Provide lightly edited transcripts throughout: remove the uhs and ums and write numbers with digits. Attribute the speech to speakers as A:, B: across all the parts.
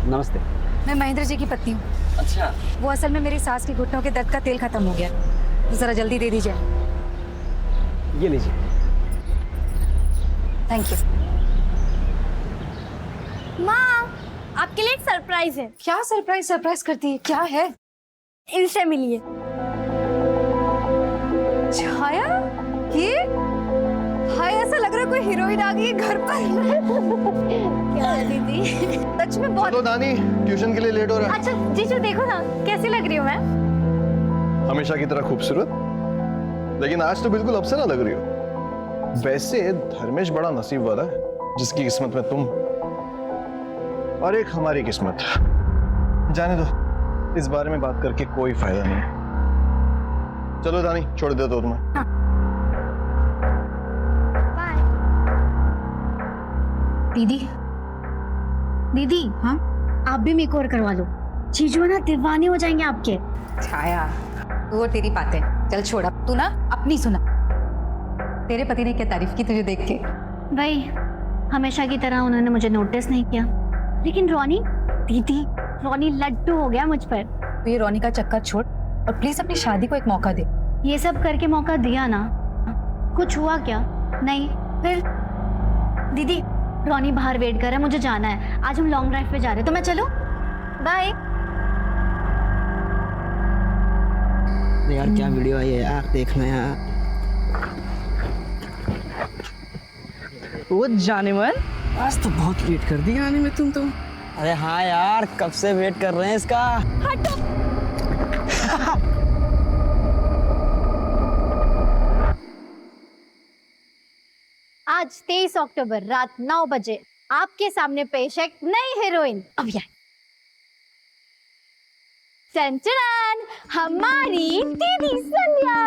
A: नमस्ते।
B: मैं महेंद्र जी की पत्नी हूँ।
A: अच्छा।
B: वो असल में मेरी सास के घुटनों के दर्द का तेल खत्म हो गया, तो जरा जल्दी दे दीजिए।
A: ये लीजिए।
B: Thank you.
C: माँ, आपके लिए एक सरप्राइज है।
B: क्या सरप्राइज करती है? क्या है?
C: इनसे मिलिए।
B: छाया, ये हाय, ऐसा लग रहा है कोई हीरोइन आ गई है घर पर।
C: क्या है दीदी?
B: सच में बहुत।
D: चलो दानी, ट्यूशन के लिए लेट हो रहा है।
C: अच्छा जीजू देखो ना कैसी लग रही हूँ मैं।
D: हमेशा की तरह खूबसूरत, लेकिन आज तो बिल्कुल अप्सरा लग रही हो। वैसे धर्मेश बड़ा नसीब वाला है जिसकी किस्मत में तुम और एक हमारी किस्मत। जाने दो, इस बारे में बात करके कोई फायदा नहीं है। चलो दानी, छोड़ देता हूं तुम्हें।
C: बाय।
E: दीदी, दीदी,
B: हाँ?
E: आप भी मेकओवर करवा लो। जीजू ना दीवाने हो जाएंगे आपके।
B: छाया, वो तेरी बातें चल छोड़, अब तू ना अपनी सुना। तेरे पति ने क्या तारीफ की तुझे देख के?
E: भाई, हमेशा की तरह उन्होंने मुझे नोटिस नहीं किया, लेकिन रोनी, दीदी, रोनी लड्डू हो गया मुझ पर।
B: तो ये रोनी का चक्कर छोड़ और प्लीज अपनी शादी को एक मौका दे।
E: ये सब करके मौका दिया ना, कुछ हुआ क्या? नहीं, फिर दीदी, रोनी बाहर वेट कर रहा है, मुझे जाना है। आज हम लॉन्ग ड्राइव पे जा रहे हैं, तो मैं चलूं? बाय।
A: यार क्या वीडियो आई है यार, देखना यार।
F: वो जाने मन,
A: आज तो बहुत वेट कर दिया आने में तुम तो। अरे हाँ यार, कब से वेट कर रहे हैं इसका।
C: हटो। आज 23 अक्टूबर रात 9 बजे आपके सामने पेश है एक नई हीरोइन अभियान। चंचन, हमारी दीदी संध्या।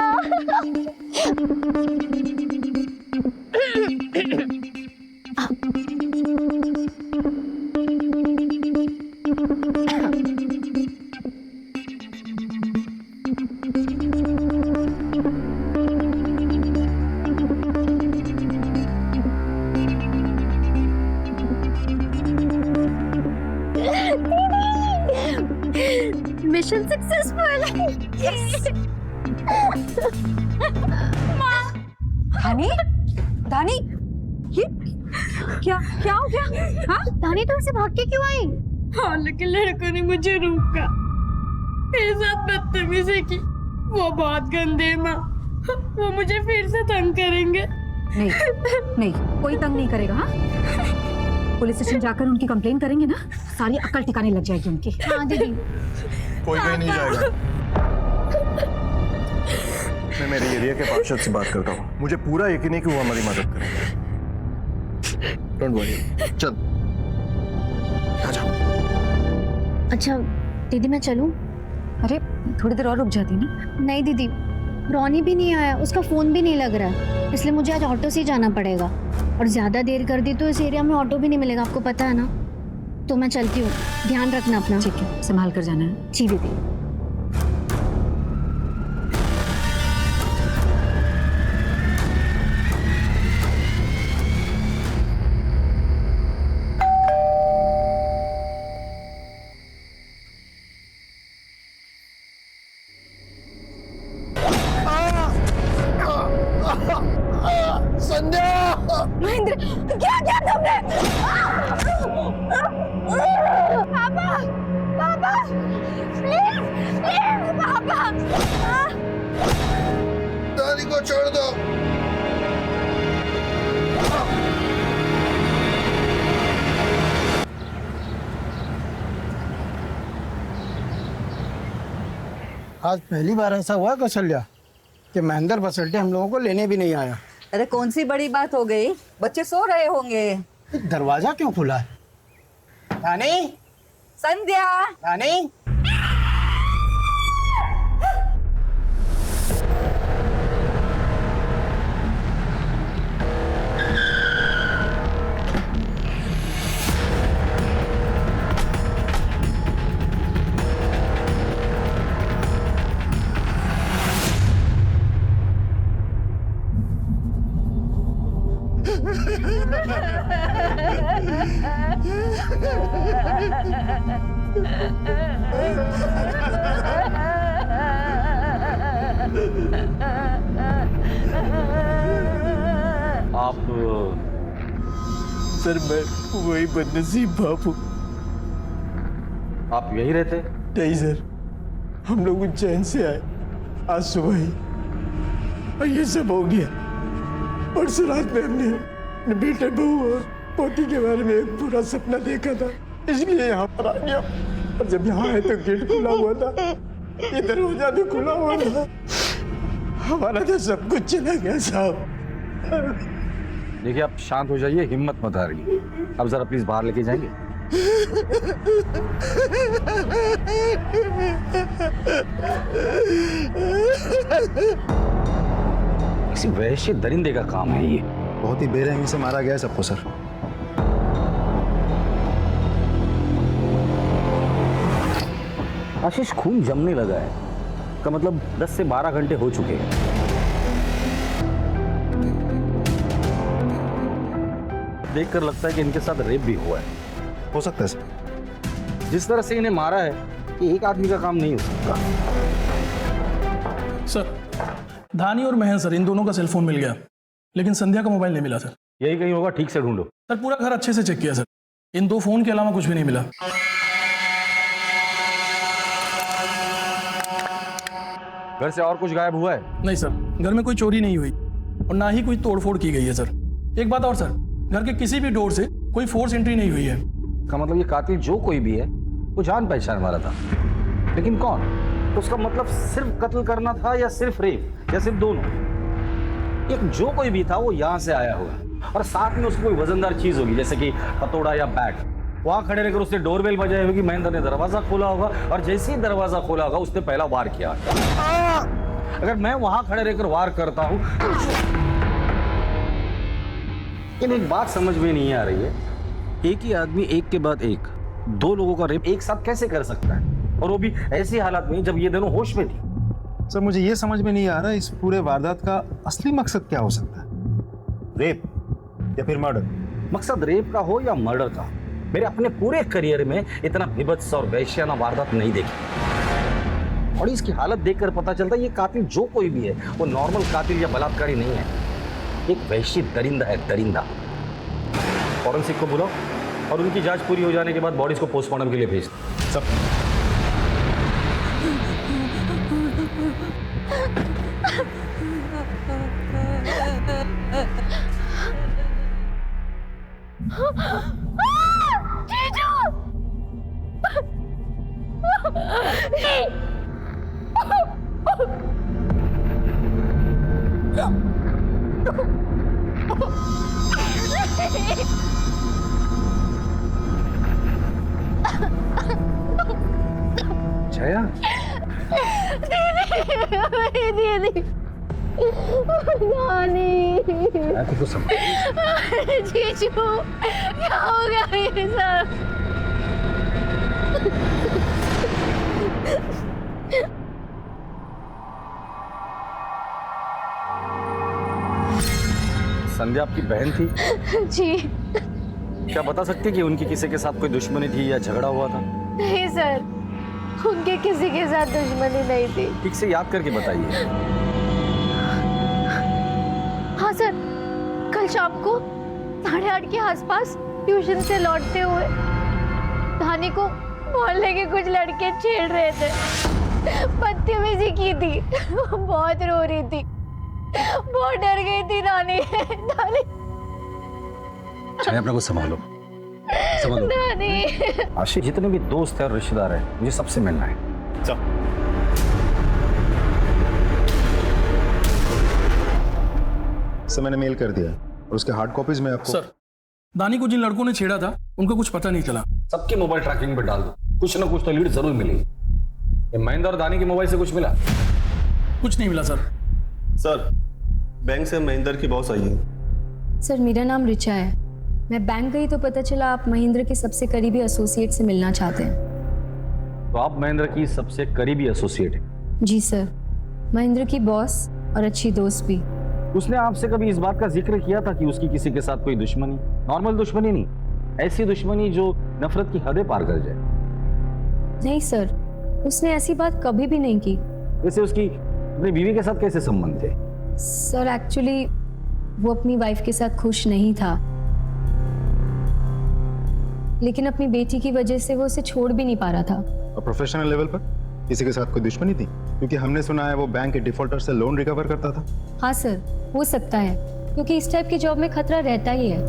C: Mission successful.
B: धानी, धानी, ये क्या क्या हो गया? हाँ?
E: दानी, तुम से भाग के क्यों आई?
F: हॉल के लड़कों ने मुझे रोका, मेरे साथ बदतमीजी की। वो बहुत गंदे माँ, वो मुझे फिर से तंग करेंगे।
B: नहीं नहीं, कोई तंग नहीं करेगा। हाँ, पुलिस स्टेशन जाकर उनकी कंप्लेन करेंगे ना, सारी अक्ल ठिकाने लग जाएगी उनकी।
E: हाँ दीदी।
D: कोई कहीं नहीं जाएगा। मैं मेरे एरिया के पार्षद से बात करता हूँ, मुझे पूरा यकीन है कि वो हमारी मदद करेंगे। डोंट वरी, चल आ जाओ।
E: अच्छा दीदी, मैं चलूं?
B: अरे थोड़ी देर और रुक जाती ना।
E: नहीं दीदी, रोनी भी नहीं आया, उसका फोन भी नहीं लग रहा है, इसलिए मुझे आज ऑटो से ही जाना पड़ेगा। और ज्यादा देर कर दी तो इस एरिया में ऑटो भी नहीं मिलेगा, आपको पता है ना। तो मैं चलती हूँ, ध्यान रखना अपना।
B: ठीक है, संभाल कर जाना है।
E: जी दीदी।
C: महेंद्र, क्या किया तुमने? पापा, पापा, प्लीज, प्लीज, पापा।
D: दादी को छोड़ दो।
G: आज पहली बार ऐसा हुआ कौशल्या कि महेंद्र बसल्टे हम लोगों को लेने भी नहीं आया।
H: अरे कौन सी बड़ी बात हो गई, बच्चे सो रहे होंगे।
G: दरवाजा क्यों खुला है? रानी,
H: संध्या,
G: रानी,
I: आप
G: सर मैं वही बदनसीब बाप हूँ।
I: आप यही रहते?
G: नहीं सर, हम लोग उज्जैन से आए आज सुबह ही और ये सब हो गया। परसों रात में हमने अपने बेटे बहू और पोती के बारे में एक पूरा सपना देखा था, इसलिए यहाँ पर आ गया। और जब यहाँ आए तो गेट खुला हुआ था, ये दरवाजा भी खुला हुआ था। हमारा तो सब कुछ चला गया साहब।
I: देखिए आप शांत हो जाइए, हिम्मत मत हारिए। अब जरा प्लीज बाहर लेके जाएंगे? किसी वैश्य दरिंदे का काम है ये।
J: बहुत ही बेरहमी से मारा गया है सबको सर।
I: आशीष खून जमने लगा है, का मतलब 10 से 12 घंटे हो चुके हैं। देखकर लगता है कि इनके साथ रेप भी हुआ है।
J: हो सकता है सर।
I: जिस तरह से इन्हें मारा है, ये एक आदमी का काम नहीं हो सकता।
K: सर धानी और महन सर, इन दोनों का सेलफोन मिल गया, लेकिन संध्या का मोबाइल नहीं मिला सर।
I: यही कहीं होगा, ठीक से ढूंढो।
K: सर पूरा घर अच्छे से चेक किया सर, इन 2 फोन के अलावा कुछ भी नहीं मिला।
I: घर से और कुछ गायब हुआ है?
K: नहीं सर, घर में कोई चोरी नहीं हुई और ना ही कोई तोड़फोड़ की गई है सर। एक बात और सर, घर के किसी भी डोर से कोई फोर्स एंट्री नहीं हुई है।
I: का मतलब ये कातिल जो कोई भी है वो जान पहचान वाला था, लेकिन कौन? तो उसका मतलब सिर्फ कत्ल करना था या सिर्फ रेप या सिर्फ दोनों? एक जो कोई भी था वो यहाँ से आया होगा और साथ में उसको कोई वजनदार चीज होगी, जैसे कि हथौड़ा या बैट। वहां खड़े रहकर उसने डोरबेल बजाई होगी, महेंद्र ने दरवाजा खोला होगा और जैसे ही दरवाजा खोला होगा उसने पहला वार किया। अगर मैं वहां खड़े रहकर वार करता हूं, लेकिन एक बात समझ में नहीं आ रही है, एक ही आदमी एक के बाद एक 2 लोगों का रेप एक साथ कैसे कर सकता है, और वो भी ऐसी हालत में जब ये दोनों होश में थी।
J: सर मुझे ये समझ में नहीं आ रहा इस पूरे वारदात का असली मकसद क्या हो सकता है, रेप या फिर मर्डर?
I: मकसद रेप का हो या मर्डर का, मेरे अपने पूरे करियर में इतना विभत्स और वैश्याना वारदात नहीं देखी। और इसकी हालत देखकर पता चलता है ये कातिल जो कोई भी है वो नॉर्मल कातिल या बलात्कारी नहीं है, एक वैश्य दरिंदा है, दरिंदा। फॉरेंसिक को बुलाओ और उनकी जांच पूरी हो जाने के बाद बॉडीज को पोस्टमार्टम के लिए भेज दो। सब जया,
F: दीदी
I: मैं तो कुछ समझ
F: जीजू क्या हो गया मेरे साथ?
I: संध्या आपकी बहन थी?
F: जी
I: क्या बता सकती कि उनकी किसी के साथ कोई दुश्मनी थी या झगड़ा हुआ था?
F: नहीं सर, उनके किसी के साथ दुश्मनी नहीं थी।
I: ठीक से याद करके बताइए।
F: हाँ सर, कल शाम को 8:30 के आसपास ट्यूशन से लौटते हुए धानी को मोहल्ले के कुछ लड़के छेड़ रहे थे, बदतमीजी की थी। बहुत रो रही थी, बहुत डर गई थी धानी।
I: चाहे अपने को संभालो, संभालो। आशीष, जितने भी दोस्त हैं और रिश्तेदार हैं, मुझे सबसे मिलना है।
J: सर मैंने मेल कर दिया और उसके हार्ड कॉपीज में आपको।
K: सर दानी को जिन लड़कों ने छेड़ा था उनको कुछ पता नहीं चला।
I: सबके मोबाइल ट्रैकिंग पे डाल दो, कुछ ना कुछ तो लीड जरूर मिलेगी। ये महेंद्र और दानी के मोबाइल से कुछ मिला?
K: कुछ नहीं मिला सर।
L: सर बैंक से महेंद्र की बॉस आई है।
M: सर मेरा नाम रिचा है, मैं बैंक गई तो पता चला आप महेंद्र के सबसे करीबी एसोसिएट से मिलना चाहते हैं।
I: तो आप महेंद्र की सबसे करीबी एसोसिएट हैं?
M: जी सर, महेंद्र की बॉस और अच्छी दोस्त भी।
I: उसने आपसे कभी इस बात का जिक्र किया था कि उसकी किसी के साथ कोई दुश्मनी? नॉर्मल दुश्मनी नहीं, ऐसी दुश्मनी जो नफरत की हदें पार कर जाए।
M: नहीं सर, उसने ऐसी बात कभी भी नहीं की।
I: वैसे उसकी अपनी बीवी के साथ कैसे संबंध थे?
M: सर एक्चुअली वो अपनी वाइफ के साथ खुश नहीं था, लेकिन अपनी बेटी की वजह से वो उसे छोड़ भी नहीं पा रहा था।
J: और प्रोफेशनल लेवल पर किसी के साथ कोई दुश्मनी थी? क्योंकि हमने सुना है वो बैंक के डिफॉल्टर से लोन रिकवर करता था।
M: हाँ सर, हो सकता है, क्योंकि इस टाइप की जॉब में खतरा रहता ही है।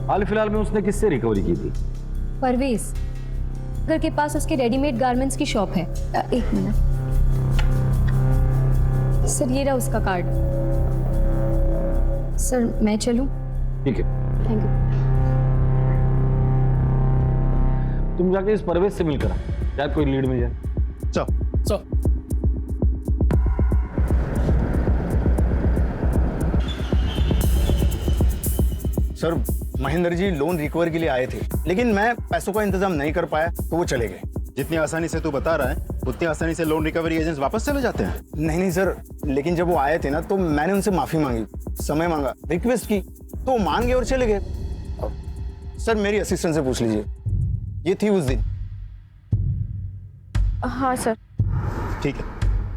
I: हाल फिलहाल में उसने किससे रिकवरी की थी?
M: परवेज, घर के पास उसके रेडीमेड गारमेंट्स की शॉप है। एक मिनट सर, ये रहा उसका कार्ड। सर मैं चलूं?
I: ठीक है,
M: थैंक यू।
I: तुम जाके इस परवेज से मिलकर आ, शायद कोई लीड मिल जाए।
K: Sir
N: sir, Mahendra ji loan recover के लिए आए थे, लेकिन मैं पैसों का इंतजाम नहीं कर पाया तो वो चले गए।
J: जितनी आसानी से तू बता रहा है उतनी आसानी से लोन रिकवरी एजेंट्स वापस चले जाते हैं?
N: नहीं सर, लेकिन जब वो आए थे ना तो मैंने उनसे माफी मांगी, समय मांगा, रिक्वेस्ट की, तो वो मान गए और चले गए। सर मेरी असिस्टेंट से पूछ लीजिए, ये थी उस दिन।
F: हाँ सर।
J: ठीक है,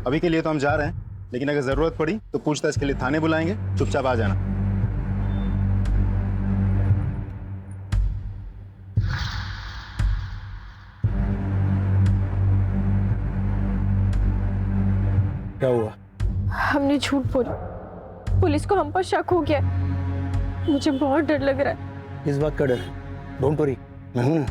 J: अभी के लिए तो हम जा रहे हैं, लेकिन अगर जरूरत पड़ी तो पूछताछ के लिए थाने बुलाएंगे, चुपचाप आ जाना।
K: क्या हुआ?
F: हमने झूठ बोला, पुलिस को हम पर शक हो गया। मुझे बहुत डर लग रहा है।
N: इस बात का डर? डोंट वरी, मैं हूं ना।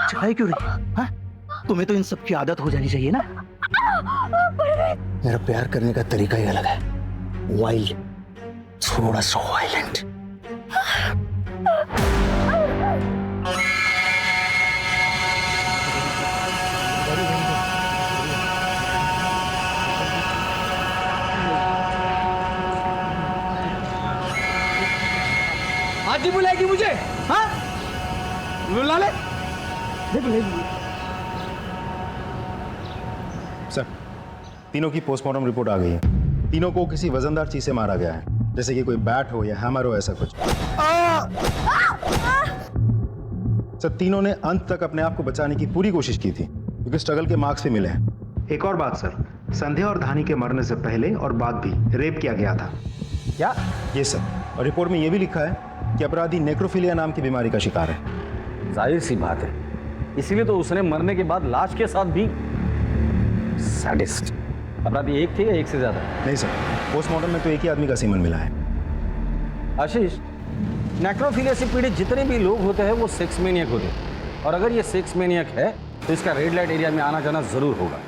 A: चिल्लाई क्यों रही? हाँ? तुम्हें तो इन सब की आदत हो जानी चाहिए ना।
N: मेरा प्यार करने का तरीका ही अलग है, वाइल्ड, थोड़ा सा वायलेंट।
A: आज ही बुलाएगी मुझे? हाँ, बुला ले।
J: सर, तीनों की पोस्टमार्टम रिपोर्ट आ गई है। तीनों को किसी वजनदार चीज से मारा गया है, जैसे कि कोई बैट हो या हैमर हो, ऐसा कुछ। सर, तीनों ने अंत तक अपने आप को बचाने की पूरी कोशिश की थी, क्योंकि स्ट्रगल के मार्क्स भी मिले हैं। एक और बात सर, संध्या और धानी के मरने से पहले और बाद भी रेप किया गया था।
I: क्या?
J: ये सर, और रिपोर्ट में यह भी लिखा है कि अपराधी नेक्रोफिलिया नाम की बीमारी का शिकार है।
I: जाहिर सी बात है, इसीलिए तो उसने मरने के बाद लाश के साथ भी सैडिस्ट। अपराधी एक थे या एक से ज्यादा?
J: नहीं सर, पोस्टमार्टम में तो एक ही आदमी का सीमन मिला है।
I: आशीष, नेक्रोफिलिया से पीड़ित जितने भी लोग होते हैं वो सेक्स मैनियक होते हैं, और अगर ये सेक्स मैनियक है तो इसका रेड लाइट एरिया में आना जाना जरूर होगा।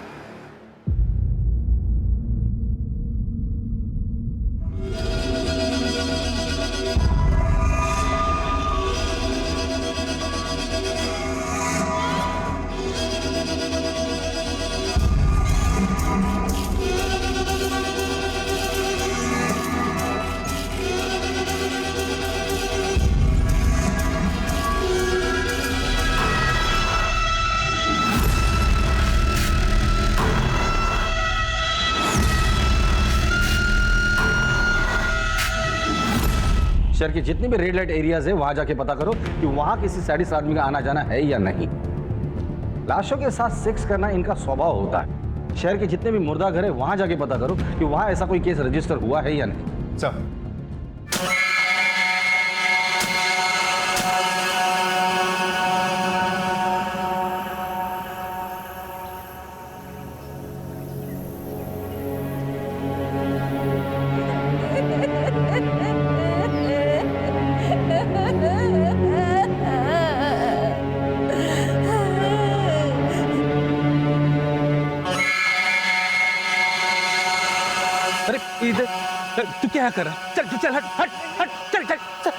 I: शहर के जितने भी रेड लाइट एरियाज है वहां जाके पता करो कि वहां किसी सैडिस्ट आदमी का आना जाना है या नहीं। लाशों के साथ सेक्स करना इनका स्वभाव होता है। शहर के जितने भी मुर्दा घर है वहां जाके पता करो कि वहां ऐसा कोई केस रजिस्टर हुआ है या नहीं।
J: सर,
A: तू क्या कर रहा? चल चल हट हट हट, चल चल चल।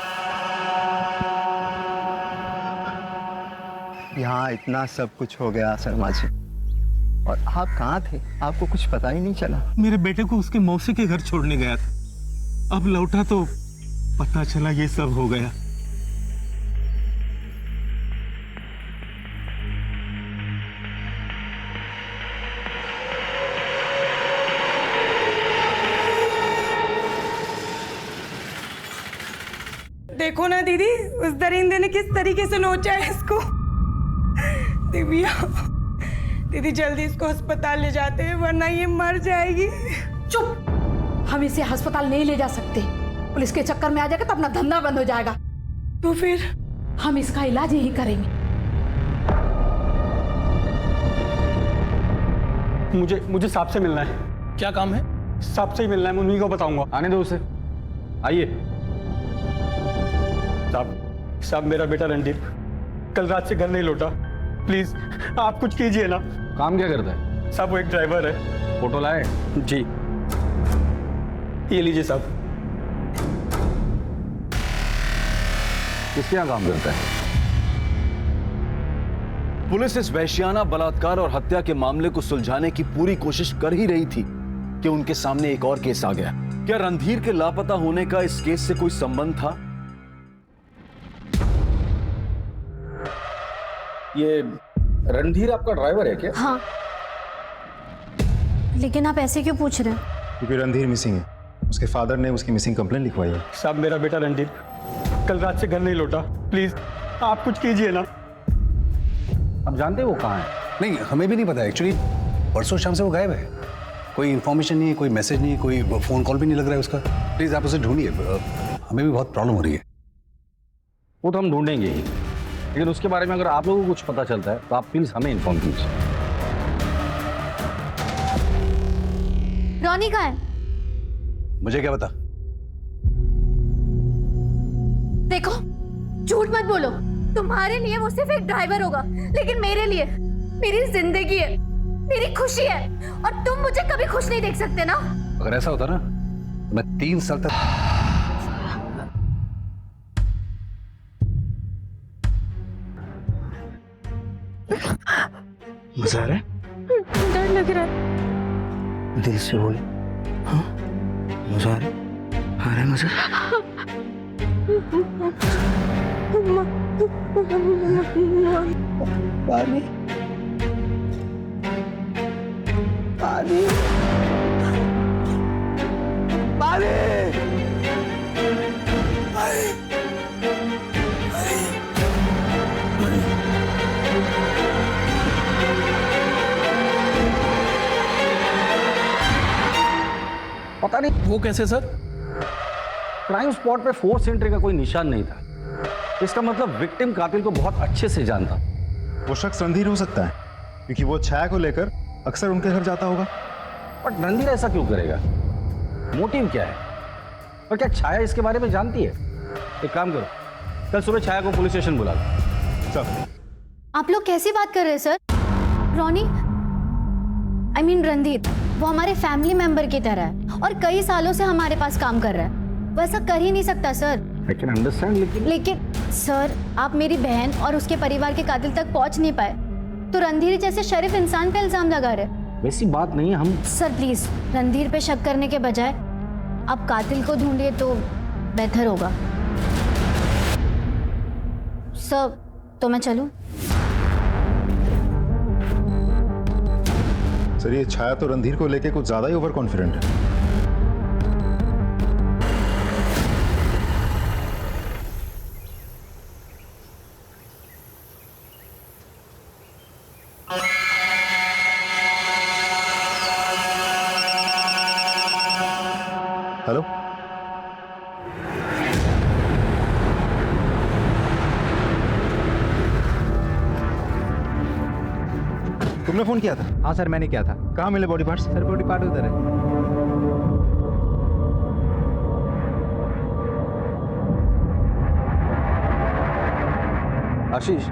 O: यहाँ इतना सब कुछ हो गया शर्मा जी, और आप कहाँ थे? आपको कुछ पता ही नहीं चला।
G: मेरे बेटे को उसके मौसी के घर छोड़ने गया था, अब लौटा तो पता चला ये सब हो गया।
P: देखो ना दीदी, उस दरिंदे ने किस तरीके से नोचा है इसको। दिव्या, दीदी जल्दी इसको अस्पताल ले जाते हैं वरना ये मर जाएगी।
B: चुप, हम इसे अस्पताल नहीं ले जा सकते। पुलिस के चक्कर में आ जाएगा तो अपना धंधा बंद हो जाएगा।
P: तो फिर
B: हम इसका इलाज यही करेंगे।
L: मुझे साहब से मिलना है।
K: क्या काम है?
L: साहब से ही मिलना है, मैं उन्हीं को बताऊंगा।
I: आने दो उसे, आइए।
L: साहब मेरा बेटा रणदीप कल रात से घर नहीं लौटा। प्लीज आप कुछ कीजिए ना।
I: काम क्या करता है?
L: साहब वो एक ड्राइवर है।
I: फोटो लाए?
L: जी, ये लीजिए साहब।
I: किसके यहाँ काम करता है?
Q: पुलिस इस वैश्याना बलात्कार और हत्या के मामले को सुलझाने की पूरी कोशिश कर ही रही थी कि उनके सामने एक और केस आ गया। क्या रणधीर के लापता होने का इस केस से कोई संबंध था?
I: ये रणधीर आपका ड्राइवर है क्या?
E: हाँ, लेकिन आप ऐसे क्यों पूछ रहे हैं?
J: क्योंकि रणधीर मिसिंग है। उसके फादर ने उसकी मिसिंग कंप्लेंट लिखवाई है।
L: साहब मेरा बेटा रणदीप कल रात से घर नहीं लौटा। प्लीज आप कुछ कीजिए ना।
I: आप जानते हैं वो कहाँ है?
R: नहीं, हमें भी नहीं पता एक्चुअली। परसों शाम से वो गायब है। कोई इन्फॉर्मेशन नहीं है, कोई मैसेज नहीं है, कोई फोन कॉल भी नहीं लग रहा है उसका। प्लीज आप उसे ढूंढिए, हमें भी बहुत प्रॉब्लम हो रही है।
I: वो तो हम ढूंढेंगे ही, लेकिन उसके बारे में अगर आप लोगों को कुछ पता चलता है तो आप प्लीज हमें इन्फॉर्म कीजिए।
E: रॉनी कहाँ है?
R: मुझे क्या पता।
F: देखो, झूठ मत बोलो। तुम्हारे लिए वो सिर्फ एक ड्राइवर होगा, लेकिन मेरे लिए मेरी जिंदगी है, मेरी खुशी है, और तुम मुझे कभी खुश नहीं देख सकते ना।
R: अगर ऐसा होता ना तो मैं 3 साल तक
O: मजा आ रहा है?
F: डर लग रहा है।
O: दिल से बोल। हाँ, मजा आ रहा है? आ रहा है मजा? पानी पानी पानी
I: पता नहीं
K: वो कैसे सर?
I: क्राइम स्पॉट पे फोर्स एंट्री का कोई निशान नहीं था। इसका मतलब विक्टिम कातिल को बहुत अच्छे से जानता।
J: वो शख्स रणधीर हो सकता है क्योंकि वो छाया को लेकर अक्सर उनके घर जाता होगा।
I: बट रणधीर ऐसा क्यों करेगा? मोटिव क्या है? और क्या छाया इसके बारे में जानती है? एक काम करो, कल सुबह छाया को पुलिस स्टेशन बुला लो।
J: सब
E: आप लोग कैसी बात कर रहे हैं sir? Ronnie, I mean Randhir, वो हमारे फैमिली मेंबर की तरह है और कई सालों से हमारे पास काम कर रहा है। वो ऐसा कर ही नहीं सकता सर।
I: I can understand,
E: लेकिन सर, आप मेरी बहन और उसके परिवार के कातिल तक पहुंच नहीं पाए तो रणधीर जैसे शरीफ इंसान पे इल्जाम लगा रहे।
I: वैसी बात नहीं है। हम
E: सर प्लीज, रणधीर पे शक करने के बजाय आप कातिल को ढूंढिए तो बेहतर होगा। सर, तो मैं चलूं?
J: सर, ये छाया तो रणधीर को लेके कुछ ज्यादा ही ओवर कॉन्फिडेंट है। हेलो, तुमने फोन किया था?
O: हाँ सर, मैंने किया था।
J: कहाँ मिले body parts?
O: Sir, body part उधर है।
I: आशीष,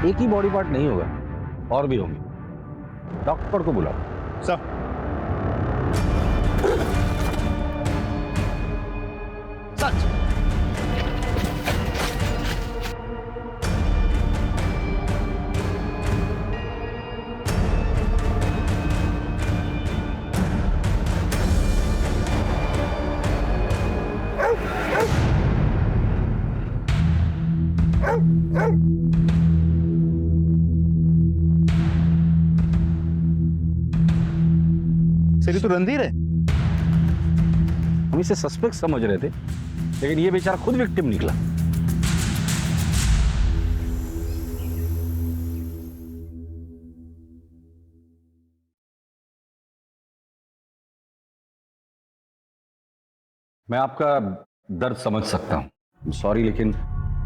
I: एक ही बॉडी पार्ट नहीं होगा, और भी होंगे। डॉक्टर को बुलाओ।
J: सब
I: सच।
J: सर, ये तो रणधीर है।
I: हम इसे सस्पेक्ट समझ रहे थे, लेकिन ये बेचारा खुद विक्टिम निकला। मैं आपका दर्द समझ सकता हूं, सॉरी, लेकिन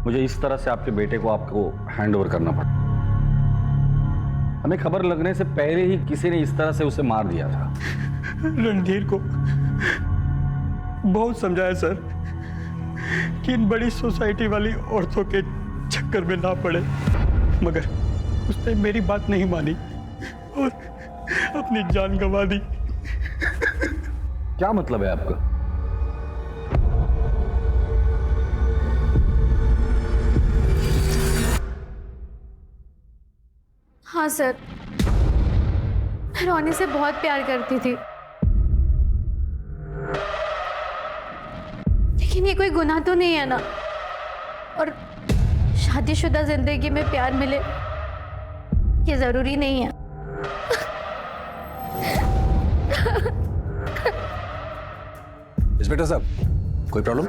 I: मुझे इस तरह से आपके बेटे को आपको हैंड ओवर करना पड़ा। हमें खबर लगने से पहले ही किसी ने इस तरह से उसे मार दिया था।
L: रणधीर को बहुत समझाया सर कि इन बड़ी सोसाइटी वाली औरतों के चक्कर में ना पड़े, मगर उसने मेरी बात नहीं मानी और अपनी जान गंवा दी।
I: क्या मतलब है आपका?
F: हाँ सर, मैं रोनी से बहुत प्यार करती थी, लेकिन ये कोई गुनाह तो नहीं है ना। और शादीशुदा जिंदगी में प्यार मिले ये जरूरी नहीं है।
R: इंस्पेक्टर साहब, कोई प्रॉब्लम?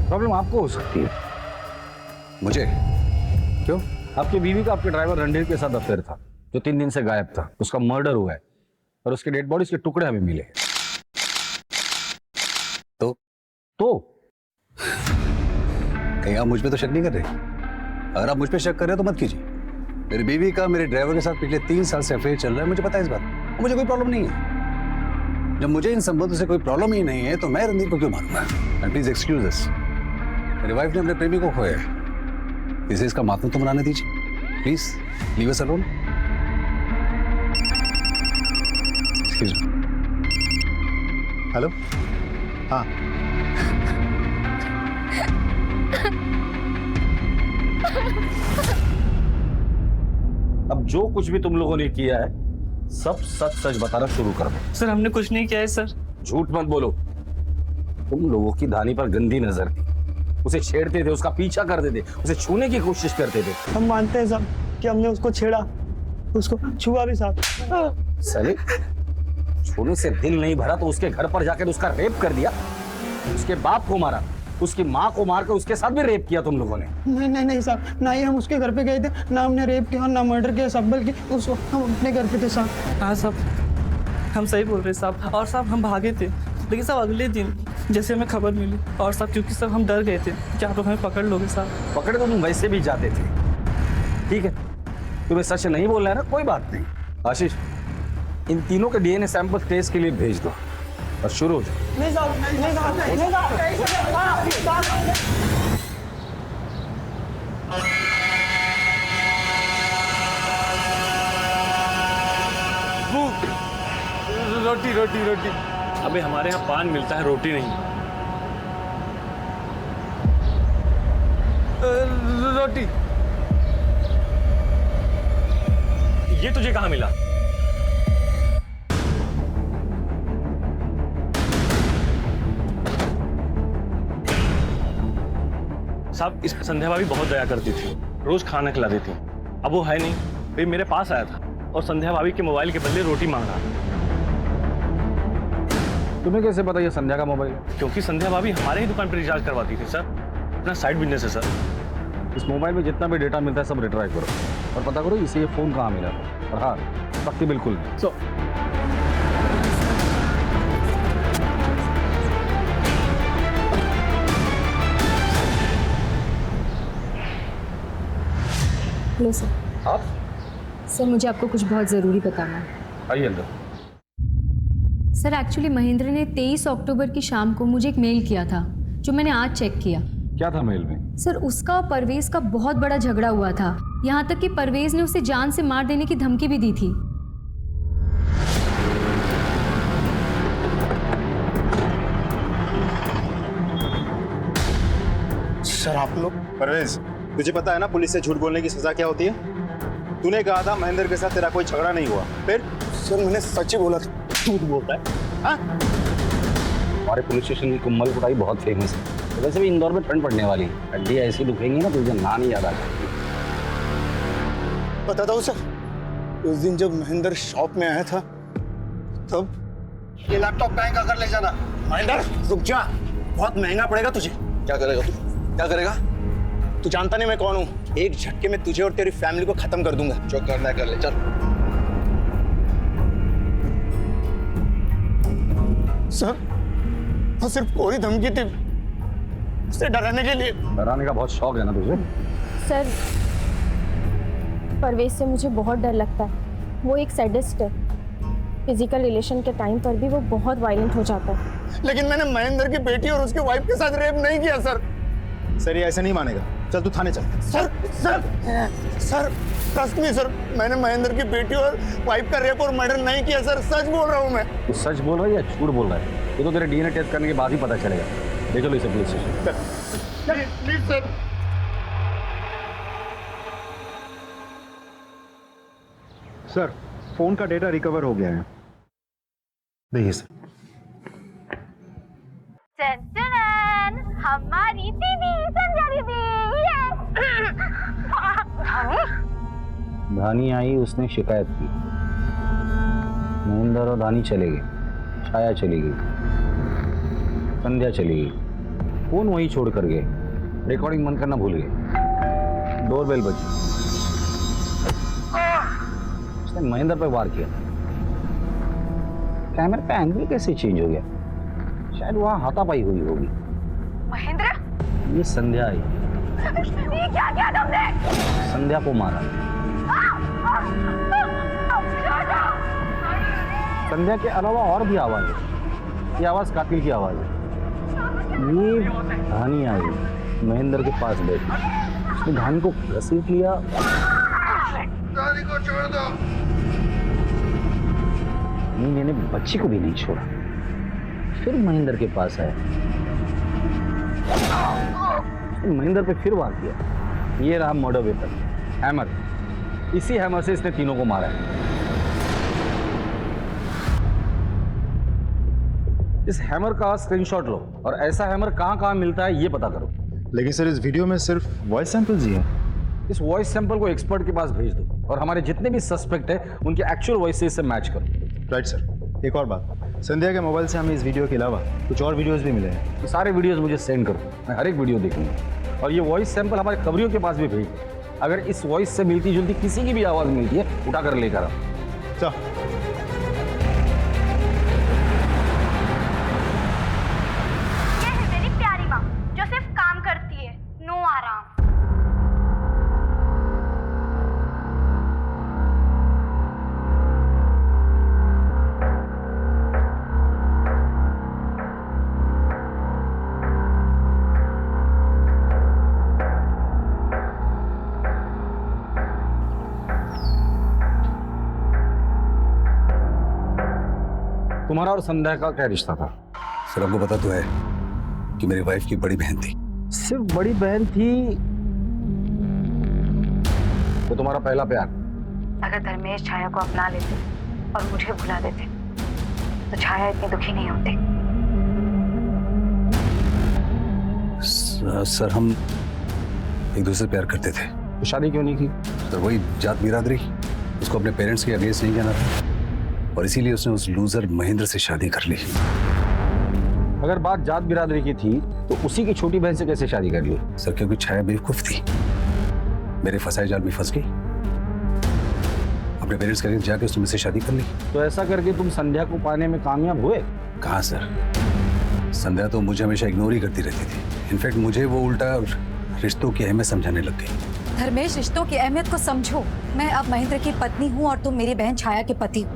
I: प्रॉब्लम आपको हो सकती है।
R: मुझे? क्यों?
I: आपकी बीवी का आपके ड्राइवर रणधीर के साथ अफेयर था, जो 3 दिन से गायब था। उसका मर्डर हुआ है और उसके डेड बॉडी के टुकड़े हमें मिले। तो
R: कहीं आप मुझ पे तो शक नहीं कर रहे? अगर आप मुझ पे शक कर रहे हो तो मत कीजिए। मेरी बीवी का मेरे ड्राइवर के साथ पिछले 3 साल से अफेयर चल रहा है, मुझे पता है इस बात। मुझे कोई प्रॉब्लम नहीं है। जब मुझे इन संबंधों से कोई प्रॉब्लम ही नहीं है तो मैं रणधीर को क्यों मारूंगा? एंड प्लीज एक्सक्यूज अस, मेरी वाइफ ने अपने प्रेमी को खोया है, इसे इसका मातम तो मनाने दीजिए। Please leave us alone. Excuse me.
J: Hello, हाँ,
I: अब जो कुछ भी तुम लोगों ने किया है सब सच सच बताना शुरू कर दो।
L: सर हमने कुछ नहीं किया है सर।
I: झूठ मत बोलो। तुम लोगों की धानी पर गंदी नजर थी, उसे छेड़ते थे, उसका पीछा करते थे, उसे छूने की कोशिश करते थे।
L: हम मानते हैं साहब कि हमने उसको छेड़ा, उसको छुआ भी साहब।
I: साले, छूने से दिल नहीं भरा तो उसके घर पर जाकर उसका रेप कर दिया, उसके बाप को मारा, उसकी माँ को मारकर उसके साथ भी रेप किया तुम लोगों ने।
L: नहीं नहीं नहीं साहब, ना ही हम उसके घर पे गए थे, ना हमने रेप किया, ना मर्डर किया साहब, बल्कि उस वक्त हम अपने घर पे थे साहब।
S: हाँ साहब, हम सही बोल रहे साहब। और साहब हम भागे थे, लेकिन साहब अगले दिन जैसे हमें खबर मिली, और साहब क्योंकि सब हम डर गए थे कि आप लोग हमें पकड़ लोगे साहब।
I: पकड़े तो तुम वैसे भी जाते थे। ठीक है, तुम्हें सच नहीं बोलना है ना, कोई बात नहीं। आशीष, इन तीनों के डीएनए सैंपल टेस्ट के लिए भेज दो और शुरू हो जाओ।
L: नहीं साहब, नहीं साहब, नहीं साहब।
T: रोटी रोटी रोटी। अबे हमारे यहाँ पान मिलता है, रोटी नहीं। रोटी। ये तुझे कहाँ मिला? साहब, इस संध्या भाभी बहुत दया करती थी, रोज खाना खिला देती। अब वो है नहीं, फिर मेरे पास आया था और संध्या भाभी के मोबाइल के बदले रोटी मांग रहा।
I: तुम्हें कैसे पता ये संध्या का मोबाइल है?
T: क्योंकि संध्या भाभी हमारे ही दुकान पर रिचार्ज करवाती थी सर, अपना साइड बिजनेस है सर।
I: इस मोबाइल में जितना भी डेटा मिलता है सब रिट्राई करो और पता करो इसे ये फोन कहाँ मिला। और हाँ, पक्की बिल्कुल नहीं।
M: Hello sir.
I: आप?
M: सर मुझे आपको कुछ बहुत ज़रूरी बताना है।
I: आइए अंदर।
M: सर एक्चुअली महेंद्र ने 23 अक्टूबर की शाम को मुझे एक मेल किया था, जो मैंने आज चेक किया।
I: क्या था मेल में?
M: सर उसका और परवेज का बहुत बड़ा झगड़ा हुआ था, यहाँ तक कि परवेज ने उसे जान से मार देने की धमकी भी दी थी।
N: सर आप लोग?
J: परवेज, तुझे पता है ना पुलिस से झूठ बोलने की सजा क्या होती है? तूने कहा था महेंद्र के साथ तेरा कोई झगड़ा नहीं हुआ, फिर?
N: सर मैंने सच ही बोला था।
J: झूठ बोलता है? हाँ?
I: हमारे पुलिस स्टेशन की कुम्मल कुटाई बहुत फेमस है। वैसे भी इंदौर में ठंड पड़ने वाली है, हड्डी ऐसी दुखेंगी ना तुझे ना नहीं याद आ जाएगी।
N: बताता हूँ सर, उस दिन जब महेंद्र शॉप में आया था तब
J: ये लैपटॉप बैंक अगर ले जाना।
N: महेंद्र रुक जा, बहुत महंगा पड़ेगा तुझे।
Q: क्या करेगा तू? क्या करेगा?
N: तू जानता नहीं मैं कौन हूँ। एक झटके में तुझे और तेरी फैमिली को खत्म कर दूंगा।
Q: जो करना है कर ले, चल।
N: सर, वो सिर्फ कोई धमकी थी, उसे डराने के लिए।
R: डराने का बहुत शौक है ना तुझे?
M: सर, परवेज से मुझे बहुत डर लगता है। वो एक सैडिस्ट है। फिजिकल रिलेशन के टाइम पर भी वो बहुत वायलेंट हो जाता है।
N: लेकिन मैंने महेंद्र की बेटी और उसके वाइफ के साथ रेप नहीं किया सर।
J: सर ये ऐसे नहीं मानेगा, चल तू थाने चल।
N: Sir sir sir trust me sir, मैंने महेंद्र की बेटी और वाइफ का रेप और मर्डर नहीं किया सर, सच बोल रहा हूँ मैं।
R: तू सच बोल रहा है या झूठ बोल रहा है? ये तो तेरे डीएनए टेस्ट करने के बाद ही पता चलेगा। ले चलो इसे police station.
N: Please sir.
J: Sir phone का डेटा रिकवर हो गया है। देखिए सर।
F: टन हमारी दीदी संध्या दीदी।
R: धानी आई, उसने शिकायत की। महेंद्र और धानी चले गए, छाया चली गई, संध्या चली गई, फोन वहीं छोड़ कर गए, रिकॉर्डिंग बंद करना भूल गए, डोरबेल बजी, उसने महेंद्र पर वार किया। कैमरे का एंगल कैसे चेंज हो गया? शायद वहां हाथापाई हुई होगी।
F: महेंद्र,
R: ये संध्या आई,
F: ये क्या किया तुमने?
R: संध्या को मारा। संध्या के अलावा और भी आवाज है, ये आवाज कातिल की आवाज है। ये धानी आई, महेंद्र के पास बैठी, उसने धानी को घसीट लिया।
F: धानी को छोड़ दो।
R: मैंने बच्ची को भी नहीं छोड़ा, फिर महेंद्र के पास आया, महेंद्र पे फिर वार किया। ये रहा मर्डर वेपन, हैमर। इसी हैमर से इसने तीनों को मारा है। इस हैमर का स्क्रीनशॉट लो और ऐसा हैमर कहां-कहां मिलता है ये पता करो।
J: लेकिन सर इस वीडियो में सिर्फ वॉइस सैंपल्स ही हैं।
R: इस वॉइस सैंपल को एक्सपर्ट के पास भेज दो और हमारे जितने भी सस्पेक्ट है उनके एक्चुअल वॉइस से इससे मैच करो।
J: Right sir. एक और बात, संध्या के मोबाइल से हमें इस वीडियो के अलावा कुछ और वीडियोस भी मिले हैं।
R: तो सारे वीडियोस मुझे सेंड करो, मैं हर एक वीडियो देखूंगा। और ये वॉइस सैंपल हमारे खबरियों के पास भी भेज दो। अगर इस वॉइस से मिलती जुलती किसी की भी आवाज मिलती है, उठाकर लेकर आओ।
J: चल।
F: ये है मेरी प्यारी माँ जो सिर्फ काम करती है, नो आराम।
R: तुम्हारा और संध्या का क्या रिश्ता था? सर हमको पता तो है कि मेरी वाइफ की बड़ी बहन थी।
A: सिर्फ बड़ी बहन थी?
R: तो तुम्हारा पहला प्यार?
B: अगर धर्मेश छाया को अपना लेते और मुझे भुला देते तो छाया इतनी दुखी नहीं होती।
R: सर हम एक दूसरे से प्यार करते थे। तो शादी क्यों नहीं की? सर वही जात बिरादरी, उसको अपने पेरेंट्स के अगेंस्ट नहीं कहना था और इसीलिए उसने उस लूजर महेंद्र से शादी कर ली। अगर बात जात बिरादरी की थी तो उसी की छोटी बहन से कैसे शादी कर ली? सर क्योंकि छाया बेवकूफ थी, मेरे फंसाए जाल में फंस गई, अपने पेरेंट्स के अगेंस्ट जाके उसने मुझसे शादी कर ली। तो ऐसा करके तुम संध्या को पाने में कामयाब हुए? कहाँ सर, संध्या तो मुझे हमेशा इग्नोर ही करती रहती थी। इनफैक्ट मुझे वो उल्टा रिश्तों की अहमियत समझाने लग गई।
B: धर्मेश, रिश्तों की अहमियत को समझो। मैं अब महेंद्र की पत्नी हूँ और तुम मेरी बहन छाया के पति हो।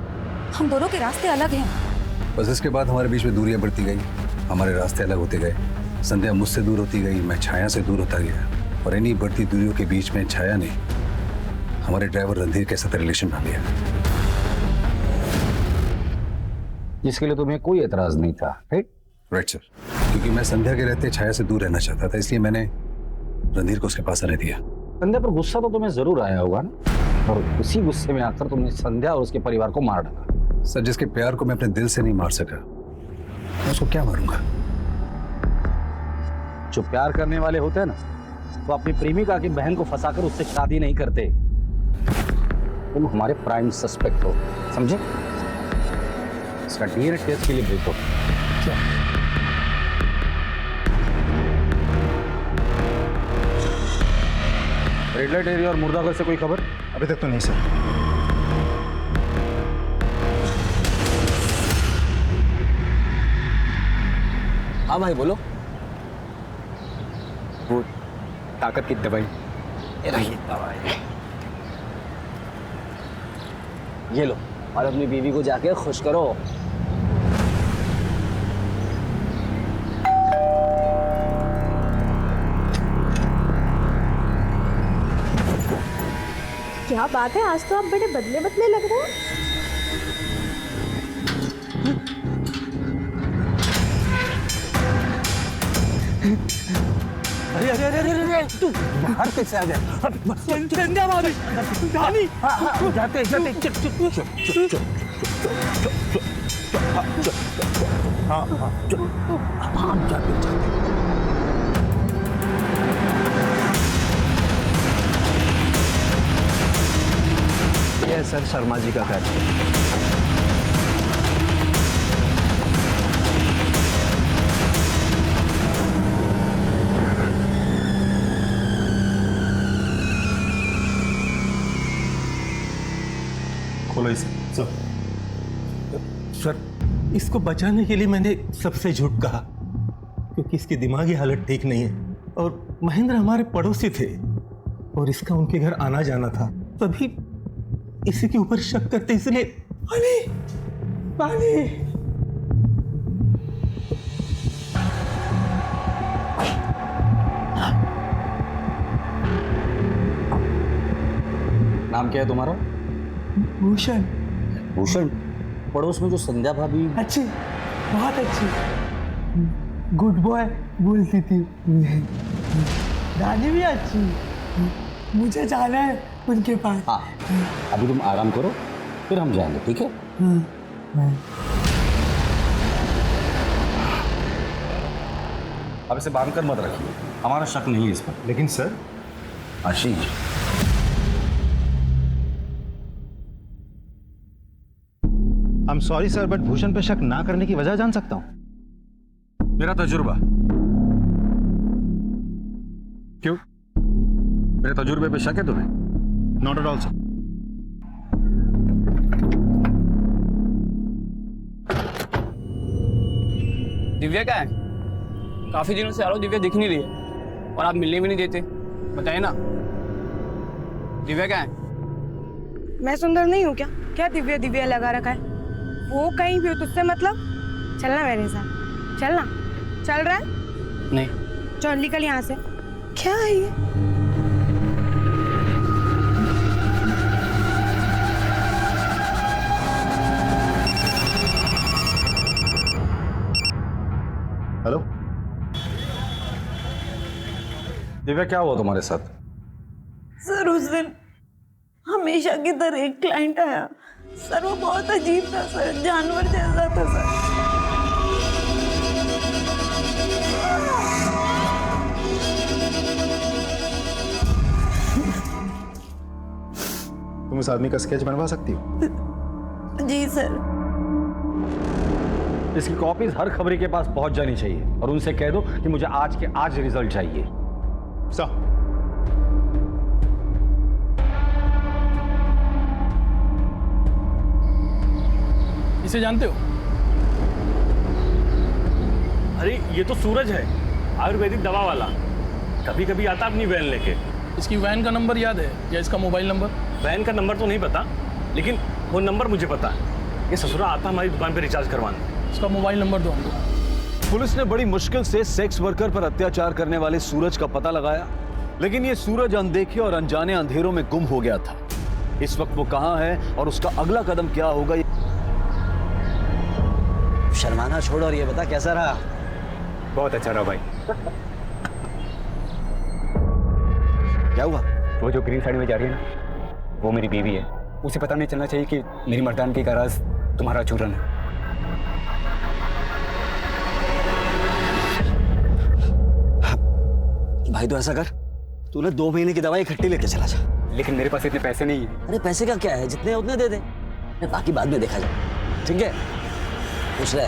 B: हम दोनों के रास्ते अलग हैं।
R: बस इसके बाद हमारे बीच में दूरियां बढ़ती गई, हमारे रास्ते अलग होते गए। संध्या मुझसे दूर होती गई, मैं छाया से दूर होता गया और इन्हीं बढ़ती दूरियों के बीच में छाया ने हमारे ड्राइवर रणधीर के साथ रिलेशन बना लिया, जिसके लिए तुम्हें कोई एतराज नहीं था। राइट सर, क्योंकि मैं संध्या के रहते छाया से दूर रहना चाहता था, इसलिए मैंने रणधीर को उसके पास आने दिया। संध्या पर गुस्सा तो तुम्हें जरूर आया होगा ना, और उसी गुस्से में आकर तुमने संध्या और उसके परिवार को मार डाला। सर जिसके प्यार को मैं अपने दिल से नहीं मार सका, मैं उसको क्या मारूंगा? जो प्यार करने वाले होते हैं ना, वो अपनी प्रेमिका की बहन को फंसाकर उससे शादी नहीं करते। तुम हमारे प्राइम सस्पेक्ट हो, समझे? इसका डीएनए टेस्ट के लिए भेज दो। क्या?
I: रेड लाइट एरिया और मुर्दाघर से कोई खबर?
J: अभी तक तो नहीं सर।
A: हाँ भाई बोलो।
O: वो ताकत की दवाई।
A: ये लो और अपनी बीवी को जाके खुश करो।
F: क्या बात है, आज तो आप बड़े बदले बदले लग रहे हैं।
A: अरे अरे अरे अरे तू बाहर कैसे आ गया? संध्या भाभी, धानी। जाते जाते चुप चुप चुप चुप चुप हाँ हाँ जाते जाते।
O: ये सर शर्मा जी का फैसला।
G: खोलो इसे। सर, इसको बचाने के लिए मैंने सबसे झूठ कहा क्योंकि इसकी दिमागी हालत ठीक नहीं है और महेंद्र हमारे पड़ोसी थे और इसका उनके घर आना जाना था, तभी इसी के ऊपर शक करते इसलिए। पानी पानी।
I: नाम क्या है तुम्हारा?
G: भूषण।
I: भूषण? पड़ोस में जो संध्या भाभी।
G: अच्छी, बहुत अच्छी, गुड बॉय बोलती थी। रानी भी अच्छी। मुझे जाना है उनके पास।
I: हाँ, अभी तुम आराम करो, फिर हम जाएंगे, ठीक है? अब इसे बांध कर मत रखिए, हमारा शक नहीं है इस पर।
J: लेकिन sir.
I: Ashish,
J: I am sorry sir, but Bhushan पे शक ना करने की वजह जान सकता हूं?
I: मेरा तजुर्बा। क्यों? मेरे तजुर्बे पे शक है तुम्हें?
J: Not at all sir.
A: Divya क्या है? काफी दिनों से आ रहा हूं, दिव्या दिख नहीं रही है और आप मिलने भी नहीं देते। बताइए ना, दिव्या क्या है?
P: मैं सुंदर नहीं हूँ क्या? क्या दिव्या दिव्या लगा रखा है? वो कहीं भी हो, तुझसे मतलब? चलना मेरे साथ, चलना। चल रहा है?
A: नहीं।
P: चल निकल यहाँ से। क्या है ये?
J: हेलो
I: दिव्या, क्या हुआ तुम्हारे साथ?
F: सर उस दिन हमेशा की तरह एक क्लाइंट आया सर, वो बहुत अजीब था सर, जानवर जैसा था सर।
J: तुम उस आदमी का स्केच बनवा सकती हो?
F: जी सर।
I: इसकी कॉपीज हर खबरी के पास पहुंच जानी चाहिए और उनसे कह दो कि मुझे आज के आज रिजल्ट चाहिए।
J: सर।
K: इसे जानते हो?
T: अरे ये तो सूरज है, आयुर्वेदिक दवा वाला। कभी कभी आता अपनी वैन लेके।
K: इसकी वैन का नंबर याद है या इसका मोबाइल नंबर?
T: वैन का नंबर तो नहीं पता, लेकिन वो नंबर मुझे पता है। ये ससुरा आता हमारी दुकान पे रिचार्ज करवाने।
K: इसका मोबाइल नंबर दो हमको।
Q: पुलिस ने बड़ी मुश्किल से सेक्स वर्कर पर अत्याचार करने वाले सूरज का पता लगाया, लेकिन ये सूरज अनदेखे और अनजाने अंधेरों में गुम हो गया था। इस वक्त वो कहां है और उसका अगला कदम क्या होगा?
A: शर्माना छोड़ और ये बता कैसा रहा?
O: बहुत अच्छा रहा भाई।
A: क्या हुआ?
O: वो जो ग्रीन साड़ी में जा रही है ना, वो मेरी बीवी है। उसे पता नहीं चलना चाहिए कि मेरी मर्दानगी का राज तुम्हारा चूरन है।
A: भाई तो ऐसा कर, तूने 2 महीने की दवाई इकट्ठी लेके चला जा।
O: लेकिन मेरे पास इतने पैसे नहीं है।
A: अरे पैसे का क्या है, जितने उतने दे दे, बाकी बाद में देखा जाए, ठीक है? खुश रहे।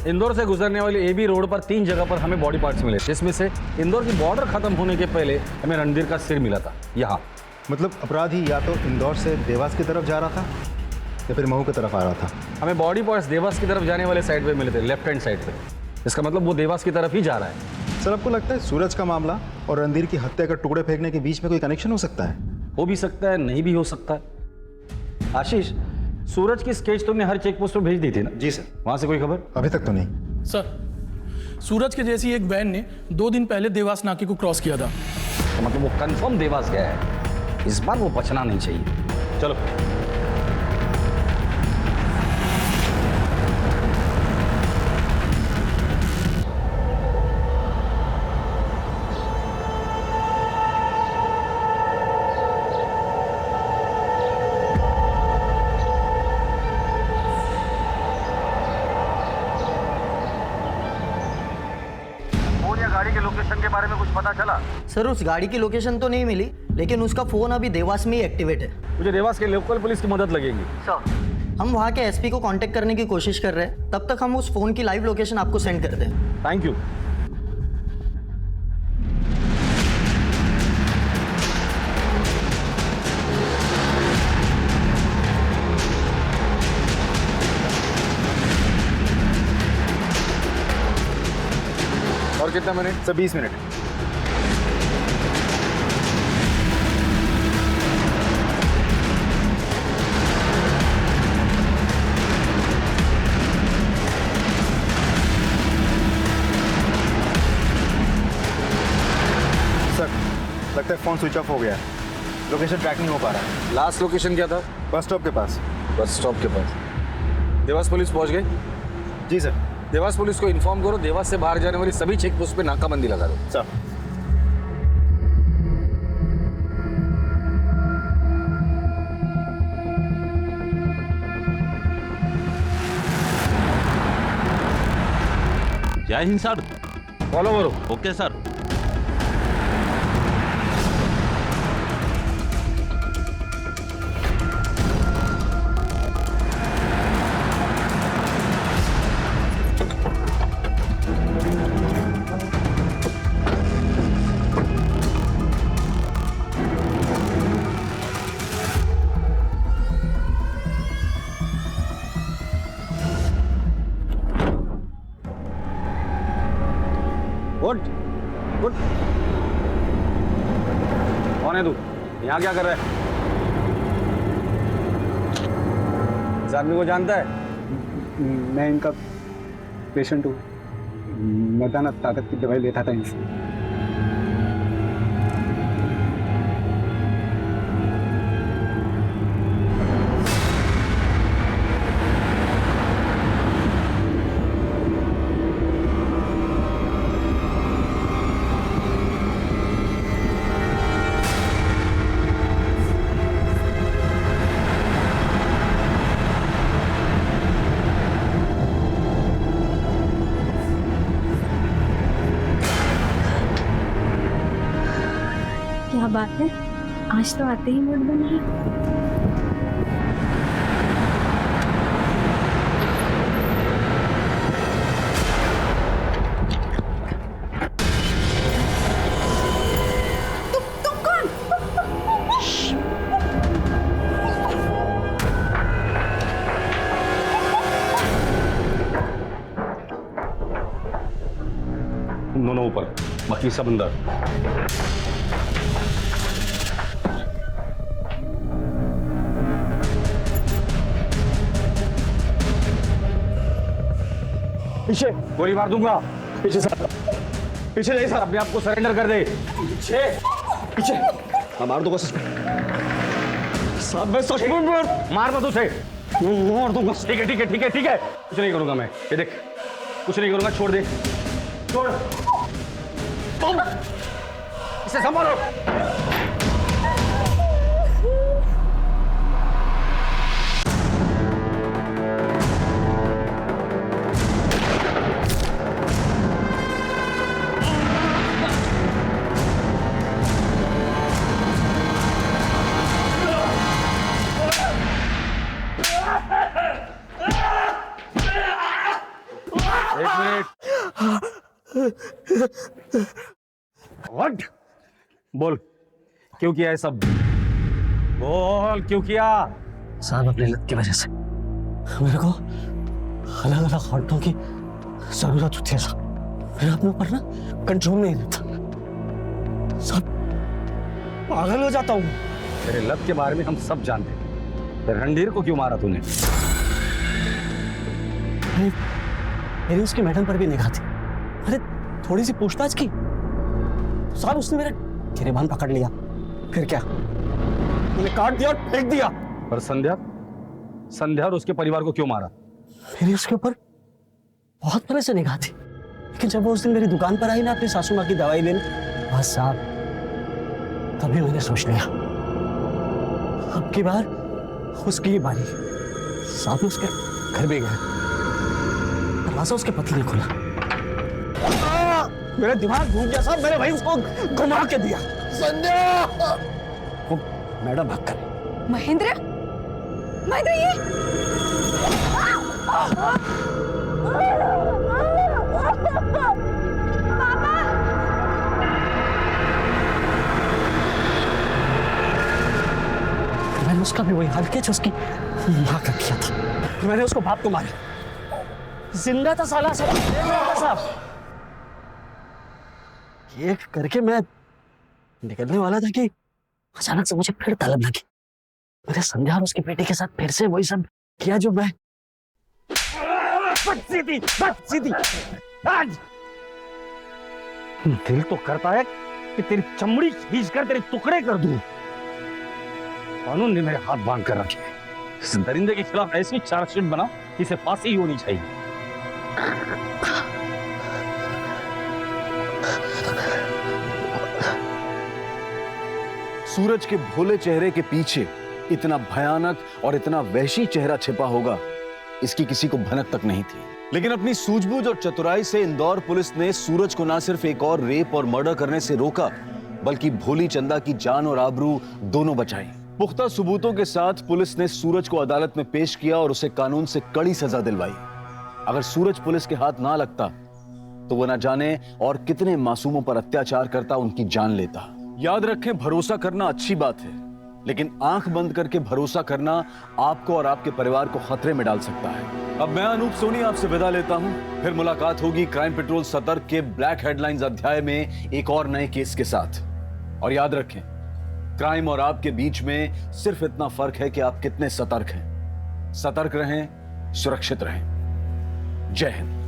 I: इंदौर से गुजरने वाली एबी रोड पर 3 जगह पर हमें बॉडी पार्ट्स मिले, जिसमें से इंदौर की बॉर्डर खत्म होने के पहले हमें रणधीर का सिर मिला था यहाँ।
J: मतलब अपराधी या तो इंदौर से देवास की तरफ जा रहा था या फिर महू की तरफ आ रहा था।
I: हमें बॉडी पार्ट्स देवास की तरफ जाने वाले साइड पे मिले थे, लेफ्ट हैंड साइड पे। इसका मतलब वो देवास की तरफ ही जा रहा है।
J: सर आपको लगता है सूरज का मामला और रणधीर की हत्या का टुकड़े फेंकने के बीच में कोई कनेक्शन हो सकता है?
I: हो भी सकता है, नहीं भी हो सकता है। आशीष, सूरज की स्केच तुमने हर चेक पोस्ट पर भेज दी थी ना?
J: जी सर।
I: वहां से कोई खबर?
J: अभी तक तो नहीं
K: सर। सूरज के जैसी एक वैन ने 2 दिन पहले देवास नाके को क्रॉस किया था।
I: तो मतलब वो कंफर्म देवास गया है, इस बार वो बचना नहीं चाहिए। चलो।
U: गाड़ी के लोकेशन के बारे में कुछ पता चला?
V: सर उस गाड़ी की लोकेशन तो नहीं मिली, लेकिन उसका फोन अभी देवास में ही एक्टिवेट है।
I: मुझे देवास के लोकल पुलिस की मदद लगेगी।
V: सर हम वहाँ के एसपी को कांटेक्ट करने की कोशिश कर रहे हैं, तब तक हम उस फोन की लाइव लोकेशन आपको सेंड कर दें।
I: Thank you. और कितना मिनट?
J: Sir 20 minute. सर लगता है फोन स्विच ऑफ हो गया है, लोकेशन ट्रैक नहीं हो पा रहा है।
I: लास्ट लोकेशन क्या था?
J: बस स्टॉप के पास।
I: बस स्टॉप के पास। देवास पुलिस पहुंच गई?
J: जी सर।
I: देवास पुलिस को इन्फॉर्म करो, देवास से बाहर जाने वाली सभी चेक पोस्ट पे नाकाबंदी लगा दो।
J: सर।
Q: जय हिंद सर।
I: फॉलो करो।
Q: Okay sir.
I: उठ उठ। कौन है तू? यहाँ क्या कर रहा है? इस आदमी को जानता है?
O: मैं इनका पेशेंट हूँ, मर्दाना ताकत की दवाई लेता था इनसे।
M: क्या बात है, आज तो आते ही मूड बन गया।
P: तुम कौन?
I: तुम दोनों ऊपर, बाकी सब अंदर। पीछे गोली मार दूंगा। पीछे सर, पीछे नहीं सर, अपने आप को सरेंडर कर दे। पीछे पीछे। हाँ मार दूंगा साहब, मैं सच मार दो तुझे, मार दूंगा। ठीक है ठीक है ठीक है ठीक है, कुछ नहीं करूंगा मैं। ये देख, कुछ नहीं करूंगा, छोड़ दे, छोड़। तुम इसे संभालो। व्हाट? बोल, क्यों किया है सब? बोल, क्यों किया?
A: साहब, अपनी लत की वजह से मेरे को अलग अलग औरतों की जरूरत होती है साहब। मेरा अपने ऊपर ना कंट्रोल नहीं रहता साहब, पागल हो जाता हूँ।
I: तेरे लत के बारे में हम सब जानते हैं। फिर रणधीर को क्यों मारा तूने?
A: मेरी उसकी मैडम पर भी निगाह थी। अरे थोड़ी सी पूछताछ की तो साहब उसने मेरा गिरेबान पकड़ लिया। फिर क्या, मैंने काट दिया और फेंक दिया।
I: और संध्या और उसके परिवार को क्यों मारा?
A: मेरी उसके ऊपर बहुत पहले से निगाह थी, लेकिन जब वो उस दिन मेरी दुकान पर आई ना अपनी सासू माँ की दवाई लेने, बस साहब तभी मैंने सोच लिया अब की बार उसकी ही बारी। साहब उसके घर भी गया, दरवाजा उसके पति ने खोला। मेरा दिमाग घूम गया साहब, मैंने भाई उसको घुमा के दिया। संध्या! वो मैडम भाग कर।
H: महेंद्र, महेंद्र ये
A: मैंने उसका भी वही हाल किया जो उसकी माँ का किया था। मैंने उसको बाप को मारा, जिंदा था साला साहब। ये करके मैं निकलने वाला था कि अचानक से मुझे फिर तलब लगी। मैंने संध्या और उसकी बेटी के साथ फिर से वही सब किया जो मैं बदसीधी। आज दिल तो करता है कि तेरी चमड़ी खींच कर तेरे टुकड़े कर दूं। कानून ने मेरे हाथ बांध कर रखे। इस दरिंदे के खिलाफ ऐसी चार्जशीट बना कि इसे फांसी ही होनी चाहिए।
Q: सूरज के भोले चेहरे के पीछे इतना भयानक और इतना वहशी चेहरा छिपा होगा, इसकी किसी को भनक तक नहीं थी। लेकिन अपनी सूझबूझ और चतुराई से इंदौर पुलिस ने सूरज को न सिर्फ एक और रेप और मर्डर करने से रोका, बल्कि भोली चंदा की जान और आबरू दोनों बचाई। पुख्ता सबूतों के साथ पुलिस ने सूरज को अदालत में पेश किया और उसे कानून से कड़ी सजा दिलवाई। अगर सूरज पुलिस के हाथ ना लगता तो वो न जाने और कितने मासूमों पर अत्याचार करता, उनकी जान लेता। याद रखें, भरोसा करना अच्छी बात है, लेकिन आंख बंद करके भरोसा करना आपको और आपके परिवार को खतरे में डाल सकता है। अब मैं अनूप सोनी आपसे विदा लेता हूं। फिर मुलाकात होगी क्राइम पेट्रोल सतर्क के ब्लैक हेडलाइंस अध्याय में एक और नए केस के साथ। और याद रखें, क्राइम और आपके बीच में सिर्फ इतना फर्क है कि आप कितने सतर्क हैं। सतर्क रहें, सुरक्षित रहें। जय हिंद।